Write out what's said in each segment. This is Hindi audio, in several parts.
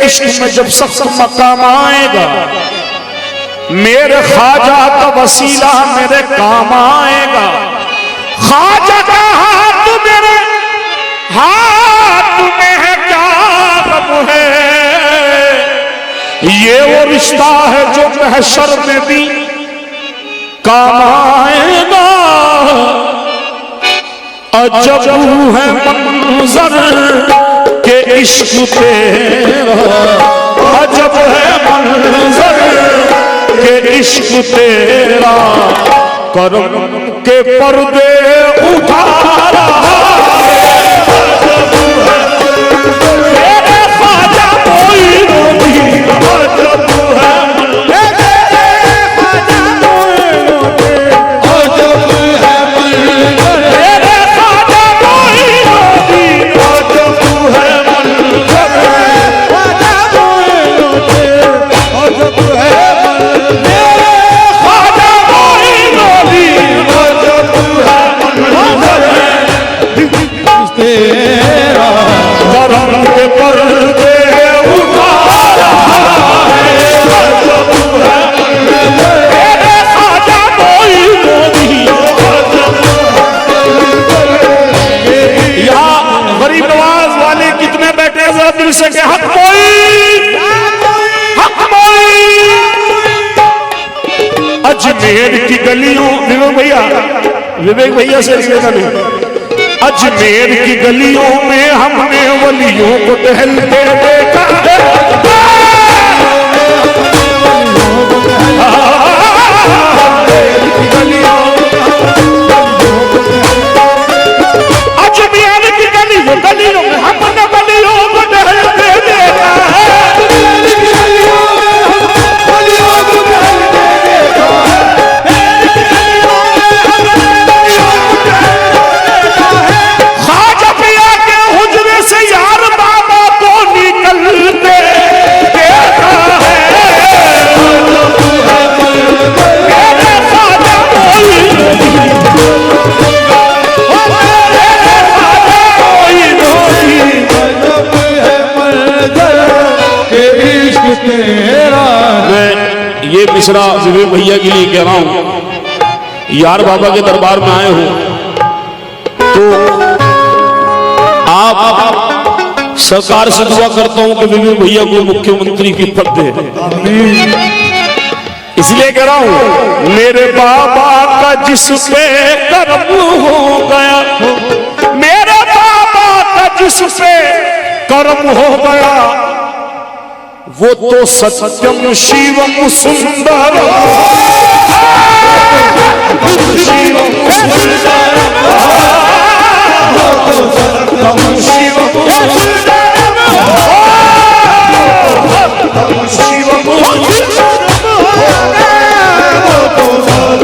इश्क में जब सख्त मकाम आएगा, मेरे ख्वाजा का वसीला मेरे काम आएगा। ख्वाजा का हाथ मेरे हाथ में है, क्या गम है, ये वो रिश्ता है जो महशर में भी काम आएगा। अजब है मंजर के इश्क तेरा, अजब है मंजर के इश्क तेरा, करम के पर्दे उठा रहा मेरे ख्वाजा मोइनुद्दीन। अजब है से के हक अजमेर की गलियों, विवेक भैया से अजमेर की गलियों में हमने वलियों को टहलते देखा अजमेर की गलियों में हमने वलियों को टहलते देखा ख्वाजा पिया के हुजरे से यार बाबा को निकलते देखा है। मेरे ख्वाजा मैं ये मिसरा विवेक भैया के लिए कह रहा हूं, यार बाबा के दरबार में आए हो तो आप सरकार से दुआ करता हूं कि विवेक भैया को मुख्यमंत्री की पद दे। इसलिए कह रहा हूं, मेरे बाबा का जिस पे कर्म हो गया, मेरे बाबा का जिस पे कर्म हो गया, वो तो सत्यम शिवम सुंदर शिवम सुंदर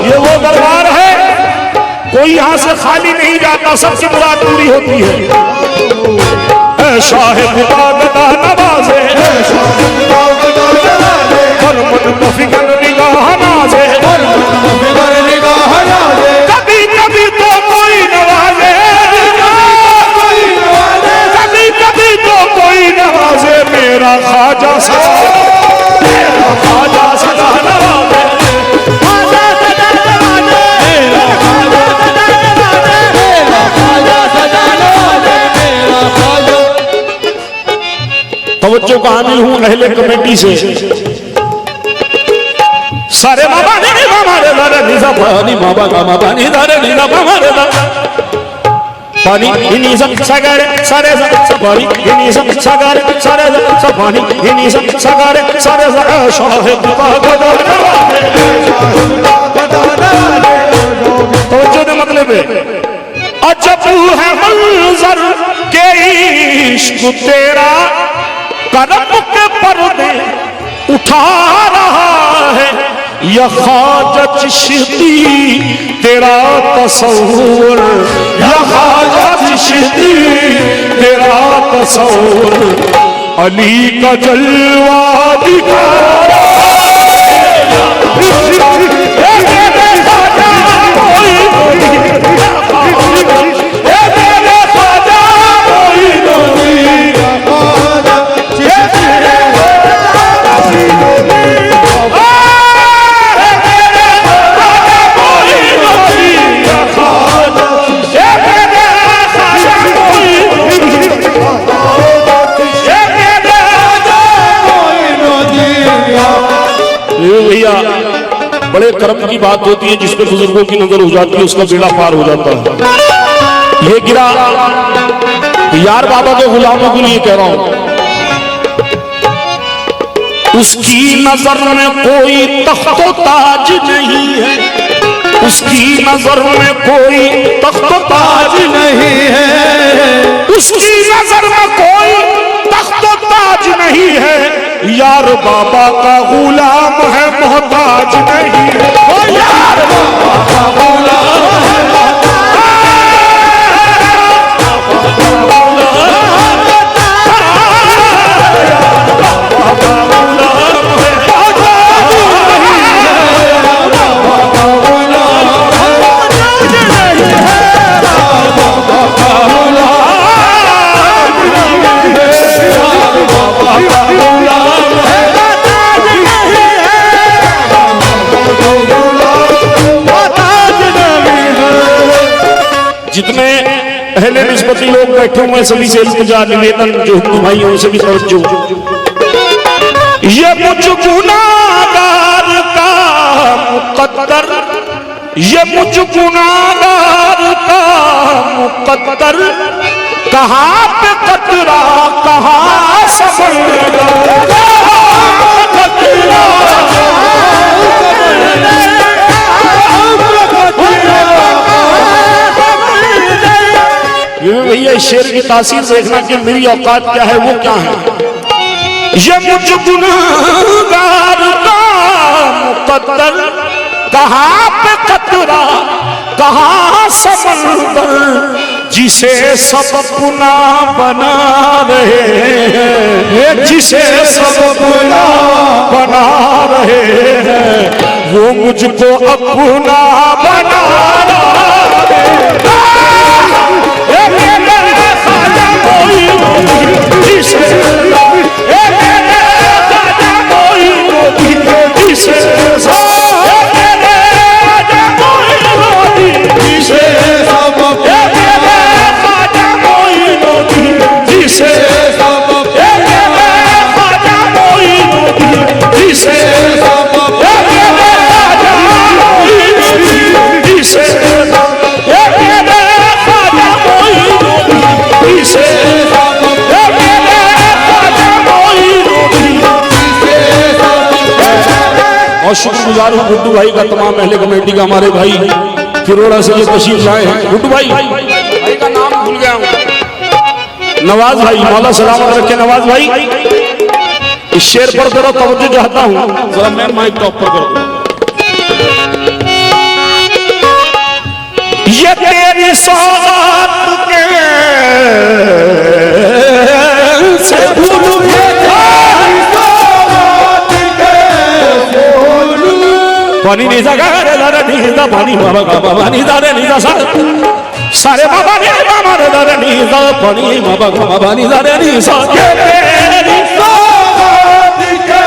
ये वो दरबार है, कोई यहां से खाली नहीं जाता, सबकी मुराद पूरी होती है। शाहे खुदा गदा नवाजे, फिकर निगाह नाजे, कभी कभी तो कोई नवाजे, कभी कभी तो कोई नवाजे, मेरा ख्वाजा सदा, मेरा ख्वाजा सदा नवाजे, तवज्जो का हामिल हूं अहले कमेटी से। सारे बाबा ने बाबा रे दारे निजा पानी बाबा का बाबा ने दारे निजा बाबा रे दा पानी इनी सब सागरे सारे सब पानी इनी सब सागरे सारे सब पानी इनी सब सागरे सारे शाहे खुदा गदा तवज्जो दे मतलब है, अजब है मंजर के इश्क तेरा, करम के पर्दे उठा रहा है, या ख्वाजा चिश्ती तेरा तसव्वुर, या ख्वाजा चिश्ती तेरा तसव्वुर, अली का जलवा दिखा बड़े कर्म की बात होती है, जिसपे बुजुर्गों की नजर हो जाती है उसका बेड़ा पार हो जाता है। ये गिरा यार बाबा के गुलामों के लिए कह रहा हूं, उसकी नजर में कोई तख्तो ताज नहीं है, उसकी नजर में कोई तख्तो ताज नहीं है, उसकी नजर में कोई तख्तो ताज नहीं है, यार बाबा का गुलाम है मोहताज नहीं है, यार बाबा का गुलाम है जितने अहले निस्बती लोग बैठे हुए हैं सभी से इल्तिजा निवेदन, जो हिंदू भाई हैं उनसे भी तवज्जो। ये मुझ गुनाहगार का मुकद्दर, ये मुझ गुनाहगार का मुकद्दर, कहाँ पे कतरा कहाँ समंदर, भैया इस शेर की तासीर देखना कि मेरी औकात क्या है, वो क्या है। ये मुझ गुनाहगार का मुकद्दर, कहाँ पे कतरा कहाँ समंदर, जिसे सब अपना बना रहे हैं, जिसे सब अपना बना रहे हैं, वो मुझको अपना बना रहे हैं। और शुक्रगुजार हूँ गुड्डू भाई का, तमाम अहले कमेटी का, हमारे भाई फिरोड़ा से ये तशरीफ लाए हैं। गुड्डू भाई का नाम भूल गया हूँ, नवाज भाई, मौला सलामत रखे नवाज भाई। इस शेर पर जरा तवज्जो चाहता हूँ, जरा मैं माइक टॉप पर कर दूं। ये तेरी सौगात के से भूलूं, पानी नीचा गा रे दा रे नीचा, पानी बाबा का बाबा नीचा रे नीचा सा, सारे बाबा ने बाबा रे दा रे नीचा, पानी बाबा का बाबा नीचा रे नीचा। तेरी सौगात के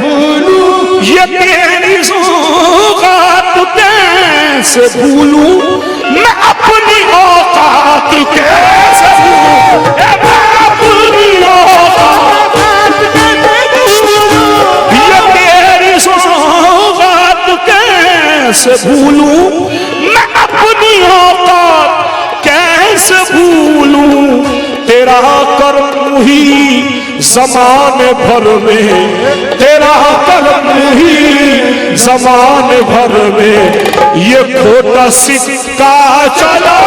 भूलूं, ये तेरी सौगात कैसे भूलूं, मैं अपनी औकात कैसे भूलूं, मैं अपनी औकात कैसे भूलूं, मैं अपनी औकात कैसे भूलूं, तेरा कर्म ही ज़माने भर में, तेरा कर्म ही ज़माने भर में, ये खोटा सिक्का चला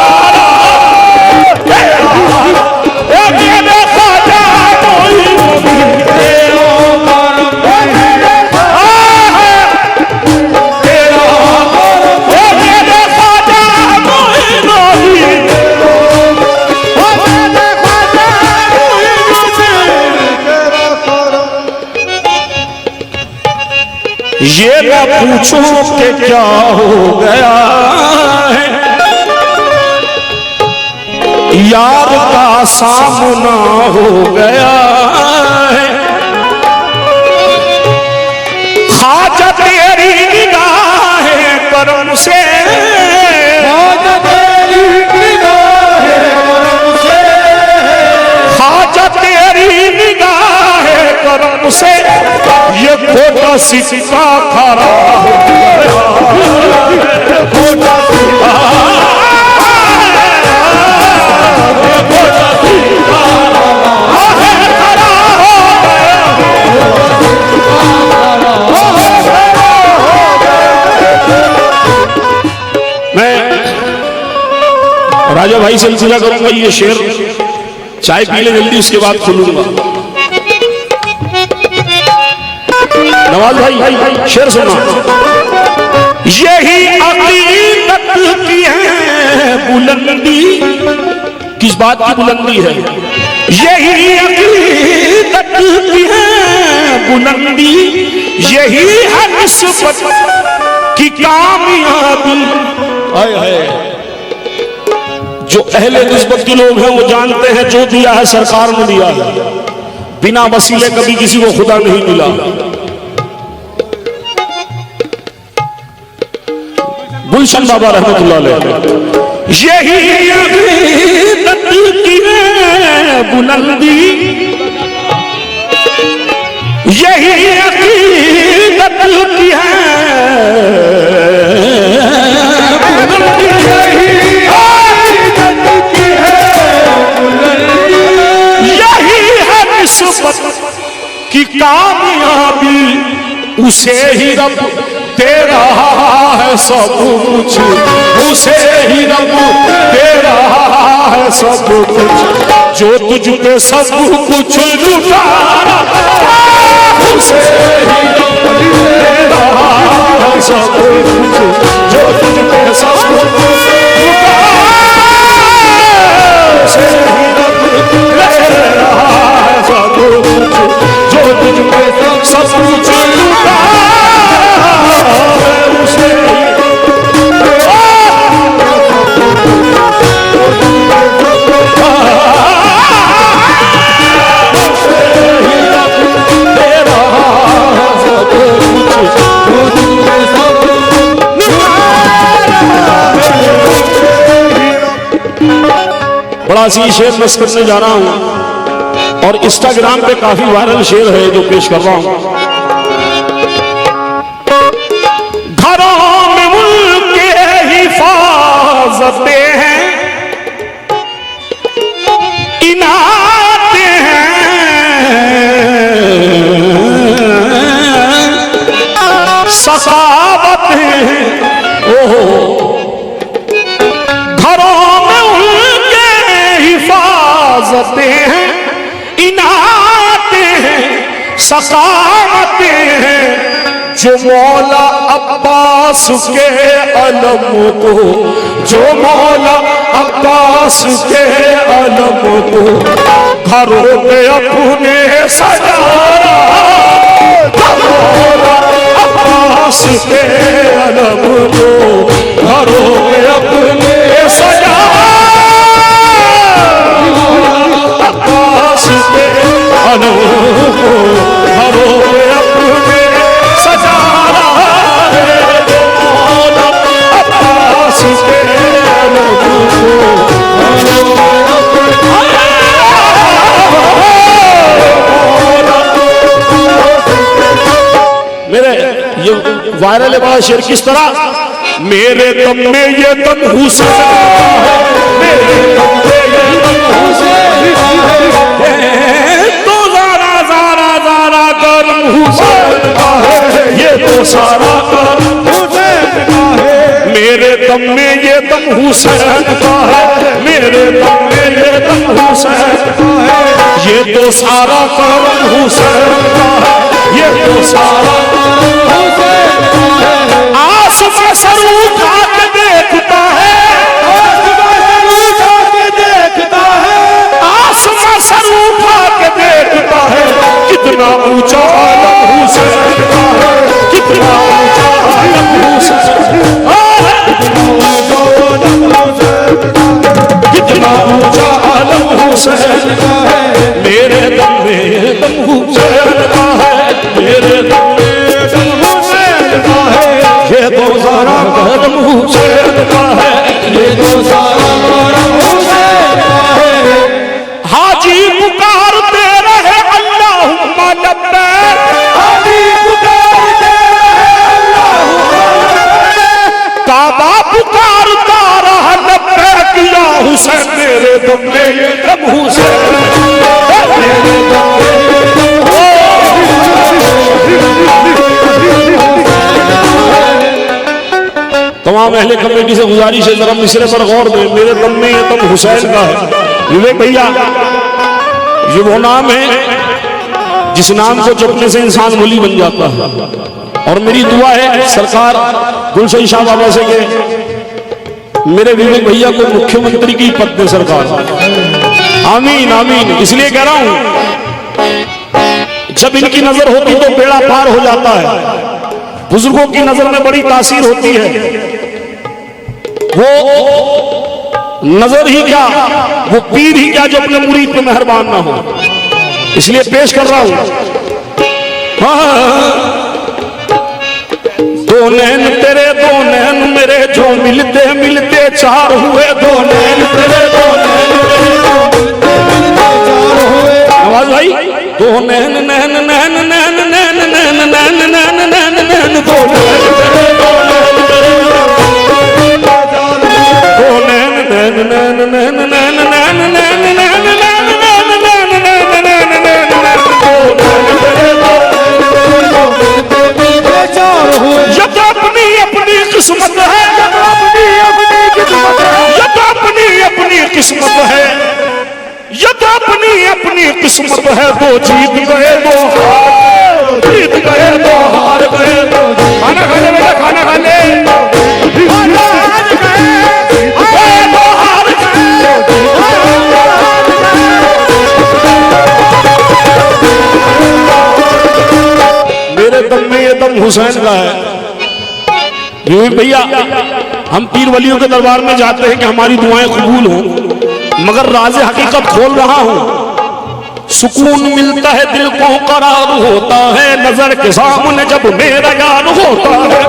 ये ना पूछो कि क्या हो गया है, यार का सामना हो गया है, ख्वाजा तेरी निगाहें करम से, ख्वाजा तेरी निगाहें करम से, ख्वाजा तेरी निगाहें करम से, ये खोटा सिक्का खरा राजा भाई से सिलसिला करूंगा। ये शेर चाय पी ले जल्दी, उसके बाद खुलूंगा। नवाज भाई शेर सुना। यही अकीदत की है बुलंदी, किस बात की बुलंदी है? यही अकीदत की है बुलंदी, यही है निस्बत की कामयाबी। हाय हाय, जो अहले निस्बत के लोग हैं वो जानते हैं जो दिया है सरकार ने दिया है, बिना वसीले कभी किसी को खुदा नहीं मिला। गुलशन बाबा रहमतुल्लाह अलैह। यही अकीदत की है बुलंदी, यही अकीदत की है की कामयाबी, उसे ही रब दे रहा है सब कुछ, उसे ही रब दे रहा है सब कुछ, जो तुझ पे सब कुछ लुटा उसे ही रब दे रहा है सब कुछ, जो तुझ पे सब कुछ लुटा उसे ही रब दे रहा है सब कुछ, जो तुझ पे सब कुछ लुटा उसे बड़ा सी शेर नस्ल करने जा रहा हूं और इंस्टाग्राम पे काफी वायरल शेर है जो पेश कर रहा हूं। घरों में मुल्क के हिफाजते हैं, इनाते हैं, सखावत है। ओहो, हैं, इनाते हैं, सखावते हैं, जो मौला अब्बास के अलम को, जो मौला अब्बास के अलम को घरों में अपने सजा रहा, मौला अब्बास के अलम को घरों में अपने सजा घरों में अपने सजा रहा है, मौला अब्बास के मेरे ये वायरल है बड़ा शेर किस तरह। मेरे दम में ये दम हुसैन है, मेरे दम में ये दम हुसैन है, तो ज़ारा ज़ारा ज़ारा कर्म हुसैन का है, ये तो सारा कर्म हुसैन का है। मेरे दम में ये दम हुसैन का है, मेरे दम में ये दम हुसैन का है, ये तो सारा कर्म हुसैन का है, ये तो सारा कर्म हुसैन का है। आसमां सर उठा के देखता है, आसमां सर उठा के देखता है, आसमां सर उठा के देखता है, कितना ऊंचा आलम हुसैन का है, कितना ऊंचा आलम हुसैन का है, कितना ऊंचा आलम हुसैन का है। मेरे दम में दम हुसैन का है, मेरे दम में दम हुसैन का है, ये तो सारा कर्म हुसैन का है, ये तो सारा कर्म हुसैन का है। हाजी पुकारते रहे अल्लाहुम्मा लब्बैक, हाजी पुकारते रहे अल्लाहुम्मा लब्बैक, काबा पुकारता रहा लब्बैक या हुसैन, मेरे दम में ये दम हुसैन, मेरे दम में ये दम हुसैन। तमाम अहले कमेटी से गुजारिश है जरा मिसरे पर गौर दें। मेरे दम में ये दम हुसैन का है। विवेक भैया, ये वो नाम है जिस नाम को जपने से इंसान वली बन जाता है। और मेरी दुआ है सरकार गुलशन शाह बाबा से के मेरे विवेक भैया को मुख्यमंत्री की पद दे सरकार। आमीन आमीन। इसलिए कह रहा हूं जब इनकी नजर होती तो बेड़ा पार हो जाता है। बुजुर्गों की नजर में बड़ी तासीर होती है। वो नजर ही क्या, वो पीर ही क्या जो अपने मुरीद पे मेहरबान ना हो। इसलिए पेश कर रहा हूं। दो नैन तेरे दो नैन मेरे जो मिलते मिलते चार हुए। दो नैन तेरे दो नैन आवाज भाई। दो नैन नैन नैन नैन नैन नैन नैन नैन नैन नैन दो नैन नैन नैन नैन नैन नैन नैन नैन अपनी अपनी किस्मत है। ये तो अपनी अपनी किस्मत है। ये तो अपनी अपनी किस्मत है। दो जीत गए दो जीत गए दो हार गए। खाना खा ले बेटा, खाना खा ले। मेरे दम में ये दम हुसैन का है। भैया, हम पीर वलियों के दरबार में जाते हैं कि हमारी दुआएं कबूल हों, मगर राज़े हकीकत खोल रहा हूं। सुकून मिलता है, दिल को करार होता है, नजर के सामने जब मेरा यार होता है।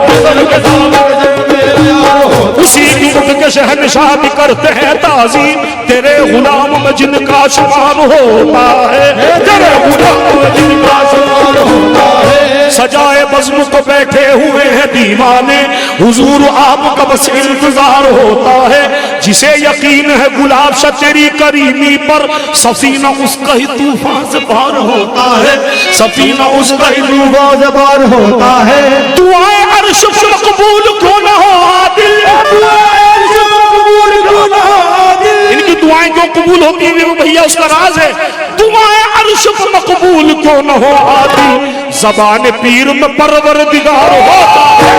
उसी की उठ के शहनशाह भी करते हैं ताज़ीम, तेरे गुलाम में जिनका शुमार होता है। तेरे गुलाम में जिनका शुमार होता है। सजाए बज़्म को बैठे हुए हैं दीवाने, हुजूर आपका बस इंतजार होता है। जिसे यकीन है गुलाब शाह तेरी करीमी पर, सफीना उसका ही तूफान से पार होता है। सफीना उसका ही तूफान से पार होता है। दुआएं अर्श पर कबूल क्यों न हो आदिल, इनकी दुआएं क्यों कबूल होती है भैया, उसका राज है। दुआएं अर्श पर मकबूल क्यों न हो आदिल, ज़बान पीर में परवरदिगार होता है।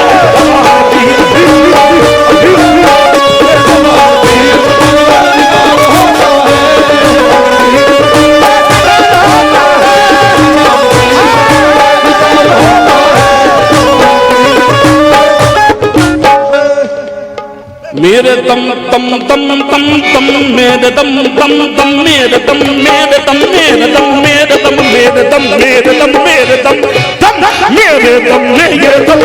मेरे दम तम तम तम तम मेरे दम दम दम मेरे दम मेरे दम मेरे दम मेरे दम मेरे दम मेरे दम मेरे दम दम मेरे दम मेरे दम।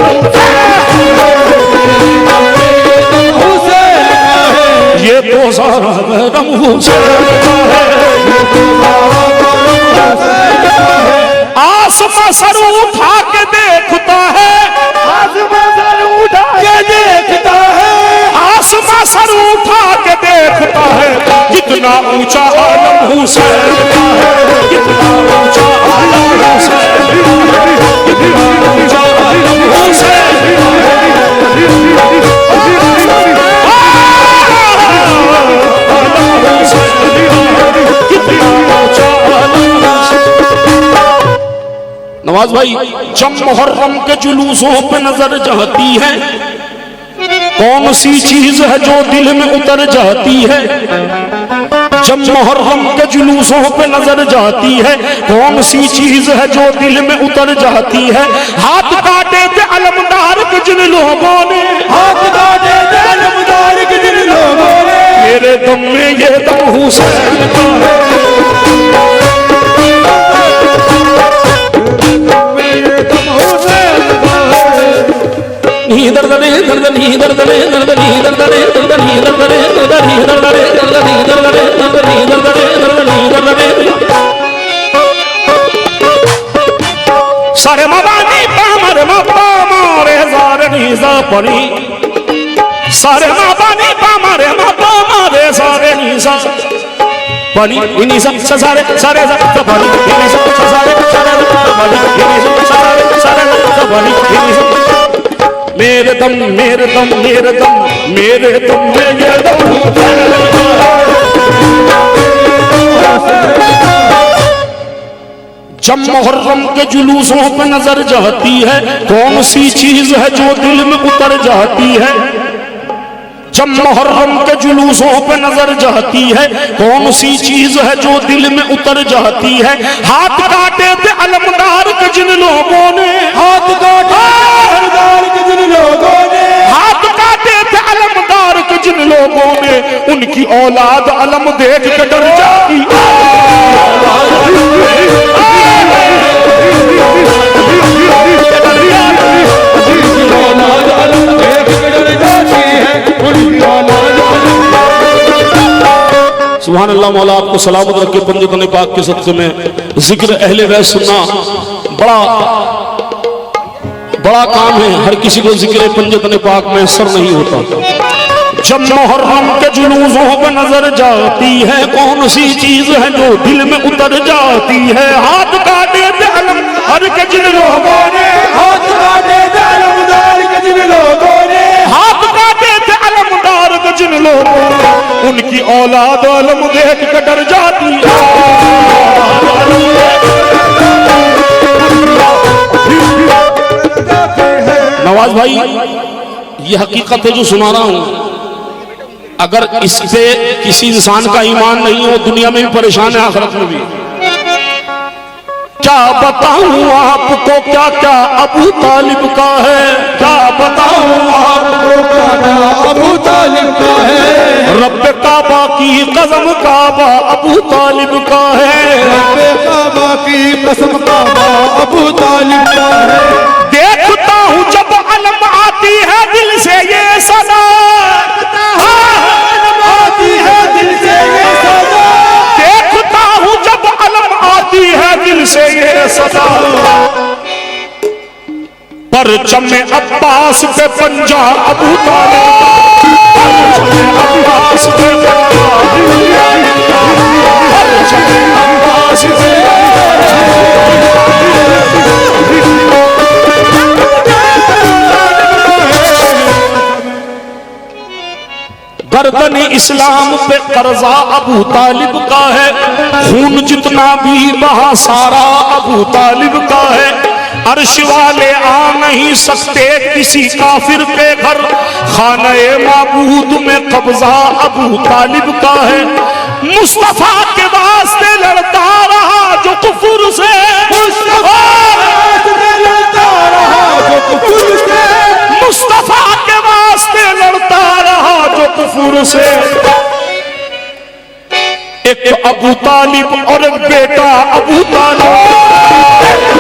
ये तो सारा दम हुसैन का है। आसमां सर उठा के देखता है, आसमां सर उठा के देखता है, आसमां सर उठा के देखता है। कितना ऊंचा आलम हुसैन का है, कितना ऊंचा आलम हुसैन का है, कितना ऊंचा आलम हुसैन का है। नवाज भाई, जब मुहर्रम के जुलूसों पे नजर जाती है, कौन सी चीज है जो दिल में उतर जाती है। जब मुहर्रम के जुलूसों पे नजर जाती है, कौन सी चीज है जो दिल में उतर जाती है। हाथ काटे थे अलमदार के जिन लोगों ने, हाथ काटे थे अलमदार के जिन लोगों ने, मेरे दम में ये दम हुसैन का है। दर्दने दर्दनी दर्दने दर्दनी दर्दने दर्दनी दर्दने दर्दनी दर्दने दर्दनी दर्दने दर्दनी दर्दने दर्दनी दर्दने। सारे मबानी पामर मारे जारनी जापनी, सारे मबानी पामर मारे सारे नीसा पानी इन्हीं सब सारे सारे सब पानी इन्हीं सब सारे सारे पानी इन्हीं सब सारे सारे सब पानी इन्हीं सब। मेरे दम मेरे दम मेरे दम मेरे दम मेरे दम। जब मुहर्रम के जुलूसों पे नजर जाती है, कौन सी चीज है जो दिल में उतर जाती है? जब मुहर्रम के जुलूसों पे नजर जाती है, कौन सी चीज है जो दिल में उतर जाती है? हाथ काटे थे अलमदार के जिन लोगों ने, हाथ काटे अलमदार के जिन लोगों ने, हाथ काटे थे अलमदार के जिन लोगों ने, उनकी औलाद अलम देख के डर जाती है। सुभान अल्लाह। मौला आपको सलामत रखे। पंजतन पाक के सदक़े में जिक्र अहले बैत सुनना बड़ा काम है। हर किसी को जिक्र पंजतन पाक में असर नहीं होता। जब मुहर्रम के जुलूसों पर नजर जाती है, कौन सी चीज है जो दिल में उतर जाती है? हाथ काटे थे अलमदार के जिन लोगों ने, हाथ काटे थे अलमदार के जिन लोगों ने, हाथ काटे थे अलमदार के जिन लोगों ने, उनकी औलाद अलम देख कर डर जाती है। नवाज भाई, ये हकीकत है जो सुना रहा हूं। अगर इस पे किसी इंसान का ईमान नहीं हो, दुनिया में भी परेशान है, आखिरत में भी। क्या बताऊं आपको क्या क्या अबू तालिब का है, क्या बताऊं आपको क्या क्या अबू तालिब का है, रब्बे काबा की कसम काबा अबू तालिब का है, रब्बे काबा की कसम काबा अबू तालिब का है। देखता हूं जब अलम आती है दिल से ये सदा, आती है दिल से ये सदा, देखता हूं जब अलम आती है दिल से ये सदा। परचम अब्बास पे पंजा अबू तालिब, अब्बास पे अब्बास पे गर्दन इस्लाम पे कर्जा अबू तालिब का है, खून जितना भी बहा सारा अबू तालिब का है। अर्श वाले आ नहीं सकते किसी काफिर के घर, खाने माबूद में कब्जा अबू तालिब का है। मुस्तफा के वास्ते लड़ता रहा जो कुफर से, मुस्तफा लड़ता रहा जो कुफर से, मुस्तफा के वास्ते लड़ता रहा जो कुफर से। एक अबू तालिब और एक बेटा अबू तालिब,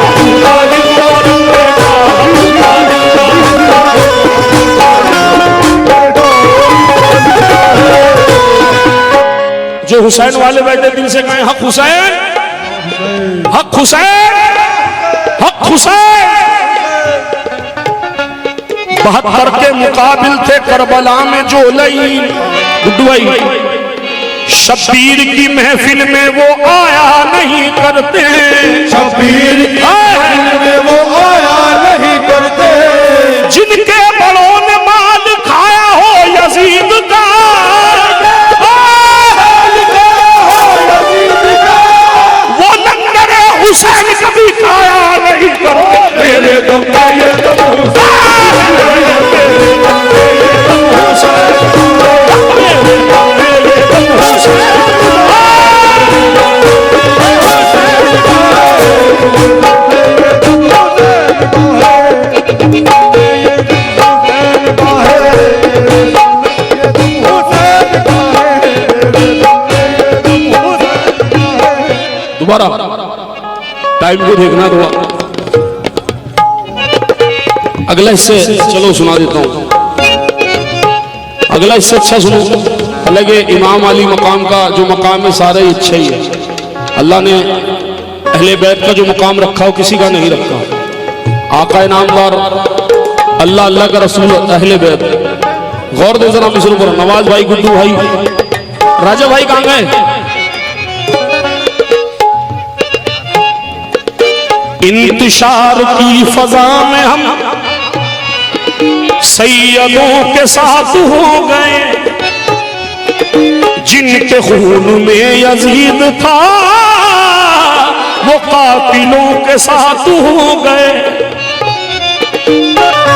अबू तालिब और बेटा अबू तालिब। जो हुसैन वाले बैठे दिल से कहें हक हुसैन, हक हुसैन, हक हुसैन। 72 के मुकाबिल थे करबला में जो लई गुडवाई, शब्बीर की महफिल में वो आया नहीं करते, शब्बीर की महफिल में वो आया नहीं करते। जिनके बड़ों ने माल खाया हो यजीद का, वो लंगर हुसैन कभी खाया नहीं करते। मेरे दम ये दोबारा टाइम को देखना थोड़ा। अगला हिस्से चलो सुना देता हूं। अगला हिस्सा अच्छा सुनो। हालांकि इमाम अली मकाम का जो मकाम है सारा ही अच्छा ही है। अल्लाह ने अहले बैत का जो मकाम रखा हो किसी का नहीं रखा। आका नामदार अल्लाह, अल्लाह का रसूल, अहले बैत। गौर दो जरा मिसरों पर। नवाज भाई, गुड्डू भाई, राजा भाई कहां गए? इंतशार की फजा में हम सैयदों के साथ हो गए जिनके खून में यजीद था, वो कातिलों के साथ हो गए।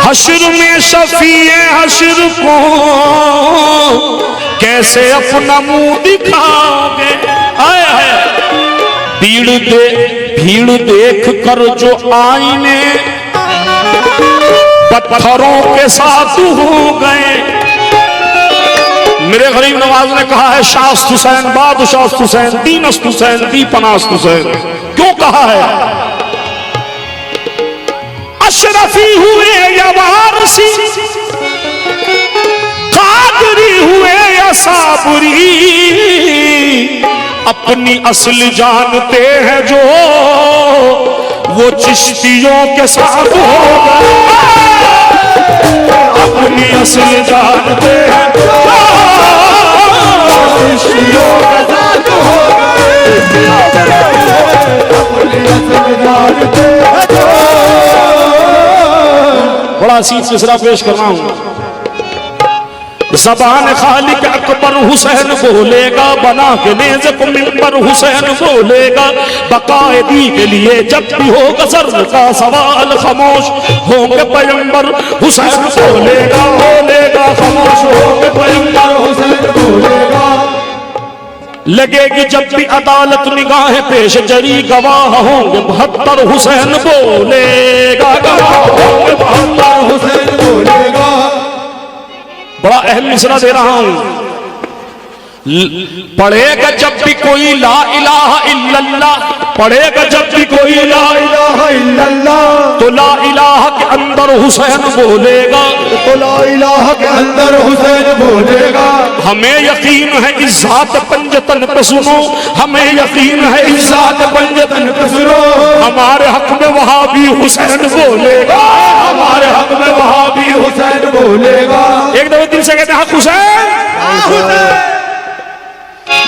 हश्र में शफीए हश्र को कैसे अपना मुंह दिखाओगे? आए आए भीड़ देख कर जो आईने पत्थरों के साथ हो गए। मेरे गरीब नवाज ने कहा है शास्त हुसैन बादशाह हुसैन दीनस्त हुसैन दीपनास्त हुसैन। क्यों कहा है? अशरफी हुए या वारसी, कादरी हुए या साबरी, अपनी असल जानते हैं जो वो चिश्तियों के साथ होगा। अपनी असल जानते हैं चिश्तियों के साथ होगा। अपनी असल जानते हैं। बड़ा सीध मिसरा पेश कर रहा हूं। ज़बान खालिक अकबर हुसैन बोलेगा, बना के नेज़ को मिंबर हुसैन बोलेगा। बकायदी के लिए जब भी होगा सर का सवाल खामोश होंगे पैगंबर हुसैन बोलेगा। बोलेगा खामोश होंगे पैगंबर हुसैन बोलेगा। लगेगी जब भी अदालत निगाहें पेश जरी गवाह होंगे 72 हुसैन बोलेगा। गवाह होंगे 72 हुसैन बोलेगा। बड़ा अहम मिसरा दे रहा हूं। पढ़ेगा जब भी कोई ला इलाहा इल्लल्लाह, पढ़ेगा जब भी कोई ला इलाहा इल्लल्लाह, तो ला इलाहा के अंदर हुसैन बोलेगा। तो ला इलाहा के अंदर हुसैन बोलेगा। हमें यकीन है इस जात पंजतन पे सुनो, हमें यकीन है इस जात पंजतन पे सुनो। हमारे हक में वहाबी हुसैन बोलेगा। हमारे हक में वहाबी हुसैन बोलेगा। एक दफे दिल से कहते हैं हक हुसैन।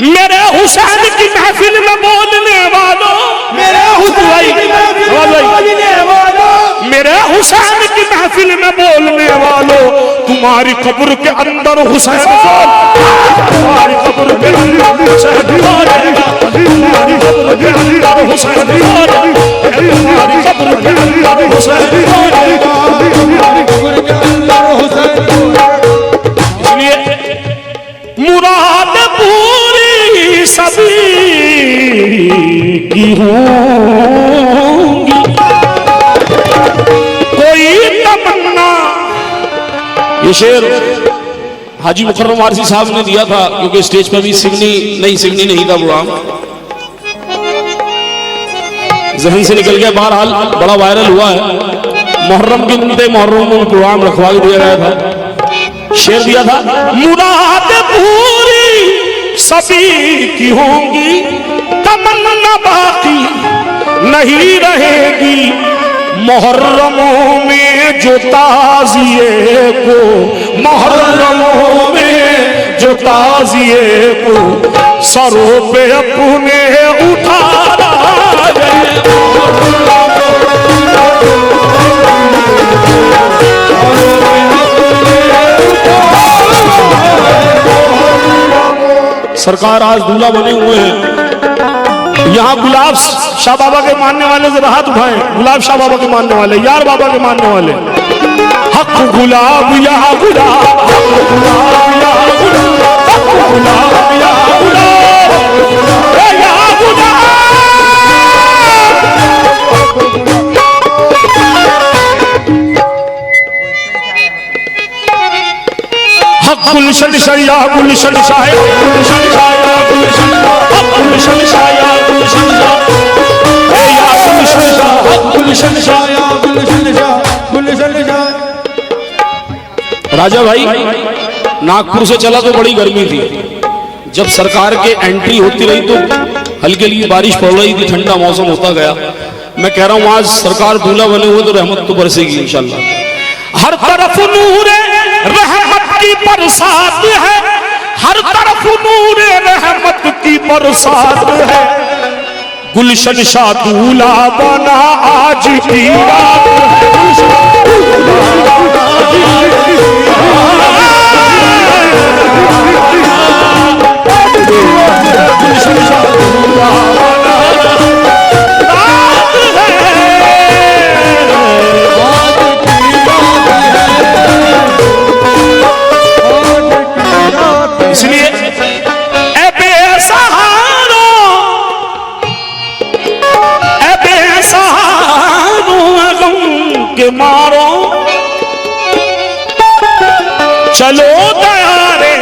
मेरे हुसैन की महफिल में बोलने वालों, मेरे हुसैन की महफिल में बोलने वालों, मेरे हुसैन की महफिल में बोलने वालों, तुम्हारी कब्र के अंदर हुसैन बोल। तुम्हारी कब्र के अंदर हुसैन बोलेगा। तुम्हारी कब्र के अंदर हुसैन बोलेगा। तुम्हारी कब्र के अंदर हुसैन बोलेगा। तुम्हारी कब्र के अंदर हुसैन बोलेगा। इसलिए मुराद पूरी सभी की होंगी, कोई तमन्ना। ये शेर हाजी मुकर्रम वारसी साहब ने दिया था, क्योंकि स्टेज पर भी सिगनी नहीं था प्रोग्राम, जहन से निकल गया। बहरहाल बड़ा वायरल हुआ है। मुहर्रम के दिन मुहर्रम में प्रोग्राम रखवा दिया गया था। शेर दिया था मुराद पूरी सभी की होंगी, तमन्ना बाकी नहीं रहेगी। मुहर्रमों में जो ताज़िए को, मुहर्रमों में जो ताज़िए को सरों पे अपने उठाना है। सरकार आज दूल्हा बने हुए हैं। यहाँ गुलाब शाह बाबा के मानने वाले जरा हाथ उठाएं। गुलाब शाह बाबा के मानने वाले, यार बाबा के मानने वाले। हक गुलाब या गुलाब, हक गुलाब या गुलाब, हक गुलाब या गुलाब, या गुलाब। हक गुलशन शरिया गुलशन शाह, गुलशन शाया गुलशन शाह, गुलशन शाया गुलशन शाह, या गुलशन शाह, गुलशन शाया गुलशन शाह, गुलशन शाह। राजा भाई नागपुर से चला तो बड़ी गर्मी थी। जब सरकार के एंट्री होती रही तो हल्की हल्की बारिश पड़ रही थी, ठंडा मौसम होता गया। मैं कह रहा हूं आज सरकार दूल्हा बने हुए तो रहमत तो बरसेगी इंशाल्लाह। हर तरफ नूर रहमत की बरसात है, हर तरफ नूर रहमत की बरसात है। गुलशन शाह दूल्हा बना आज की रात है। चलो दया रे।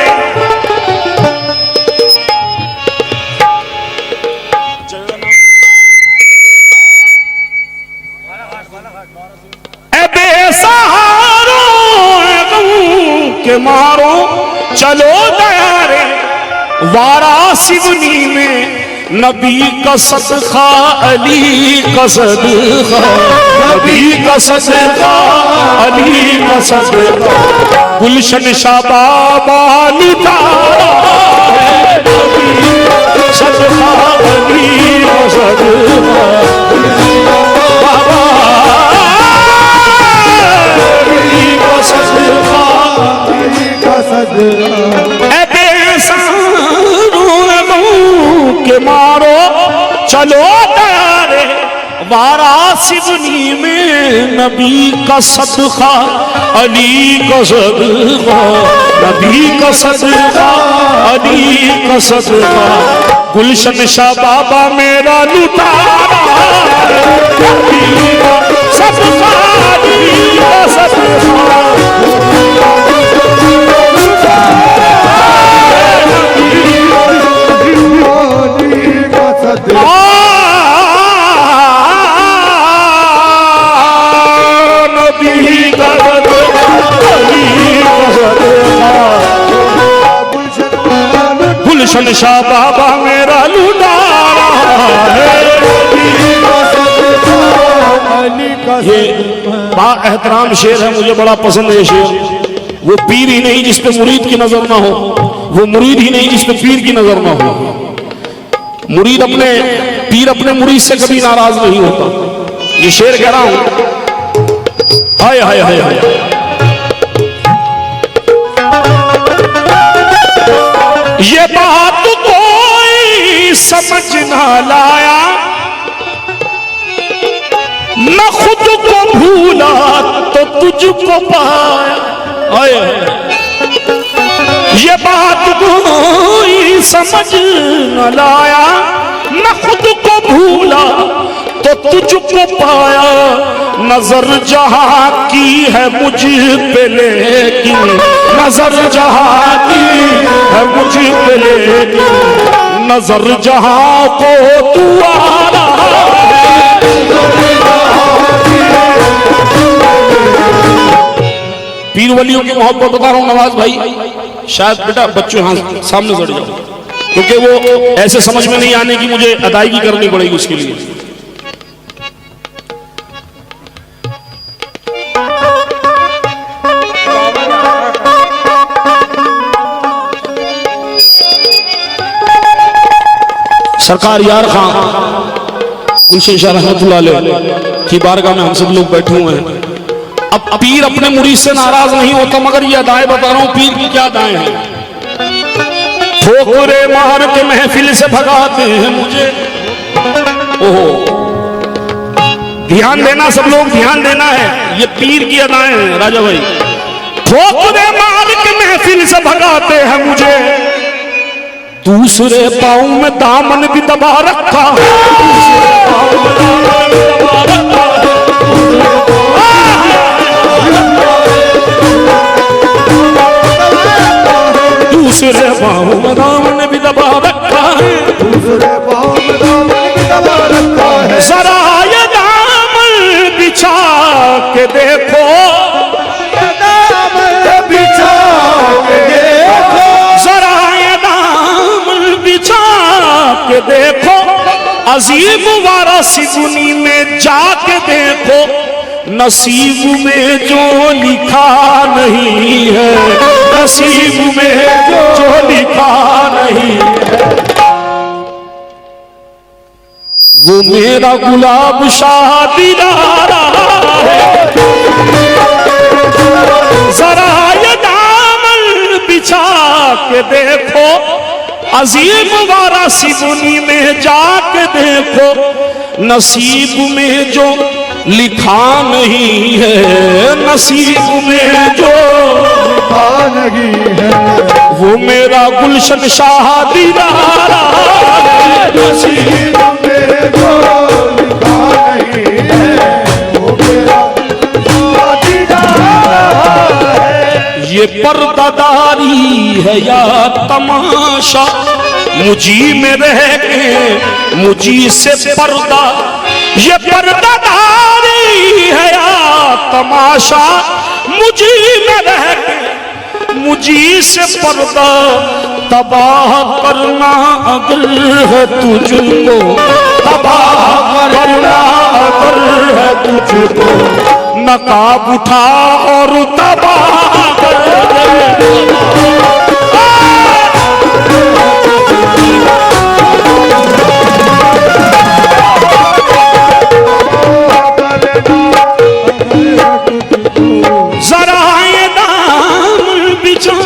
बेसहारों के मारो चलो दया रे। वारासिवनी में नबी का सदका, अली का सदका, नबी का सदका, अली का सदका। गुलशन शाह बाबा लुटारा है, नबी का सदका, अली का सदका। बाबा अली का सदका, अली का सदका। के मारो चलो तारे। वारासिवनी में नबी का सदका, अली का सदका, नबी का सदका, अली का सदका। गुलशन शाह बाबा मेरा लुटारा है, नबी का सदका, अली का सदका। गुलशन शाह बाबा मेरा लुटारा है। ये बा एहतराम शेर है, मुझे बड़ा पसंद है शेर। वो पीर ही नहीं जिस पे मुरीद की नजर ना हो, वो मुरीद ही नहीं जिस पे पीर की नजर ना हो। मुरीद अपने पीर अपने मुरीद से कभी नाराज नहीं होता। ये शेर कह रहा हूं। हाय हाय हाय हाय। ये बात कोई समझ ना लाया, मैं खुद को भूला तो तुझको पाया। हाय हाय। ये बात कोई समझ न लाया, मैं खुद को भूला तो तुझको पाया। नजर जहां की है मुझ पे लेकिन, नजर जहां की है मुझ पे लेकिन, नजर जहां को तू आ रहा है। पीर वलियों की मोहब्बत बता रहा हूं नवाज भाई। शायद बेटा बच्चों हाँ सामने चढ़ जाओ, क्योंकि वो ऐसे समझ में नहीं आने की मुझे अदायगी करनी पड़ेगी उसके लिए। सरकार यार खां गुलशन शाह रहमतुल्लाह अलैह की बारगाह में हम सब लोग बैठे हुए हैं। अब पीर अपने मुरीद से नाराज नहीं होता, मगर ये अदाएं बता रहा हूं पीर की क्या अदाएं हैं। ठोकरे मार के महफिल से भगाते हैं मुझे। ओहो, ध्यान देना सब लोग, ध्यान देना है। ये पीर की अदाएं हैं राजा भाई। ठोकरे मार के महफिल से भगाते हैं मुझे, दूसरे पाँव में दामन भी दबा रखा है, दूसरे पाँव में दामन भी दबा रखा है, दूसरे पाँव में दामन भी दबा रखा है। जरा ये दामन बिछा के देखो, दामन बिछा के देखो, जरा ये दामन बिछा के देखो। अजीब वारासिवनी में जाके देखो, नसीब में जो लिखा नहीं है, नसीब में जो लिखा नहीं है, वो मेरा गुलाब शाह दीदारा है। जरा ये दामन बिछा के देखो, अजीब वारासिवनी में जाके देखो, नसीब में जो लिखा नहीं है, नसीब में जो लिखा नहीं है, वो मेरा गुलशन शाह दीदारा है। नसीब में जो लिखा नहीं है, वो मेरा गुलशन शाह दीदारा है। ये पर्दादारी है या तमाशा, मुझी में रह के मुझी से पर्दा, ये पर्दादारी है या तमाशा, मुझी में रह के मुझी से पर्दा तबाह करना अगर है तुझको, तबाह करना अगर है तुझको, नकाब उठा और तबाह कर दे। जरा ये दामन बिछा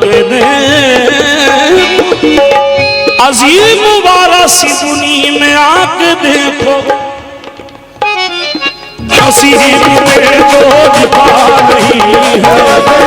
के दे, अजीम वारसी दुनी में आके देखो, हसीन में तो जिपा नहीं है।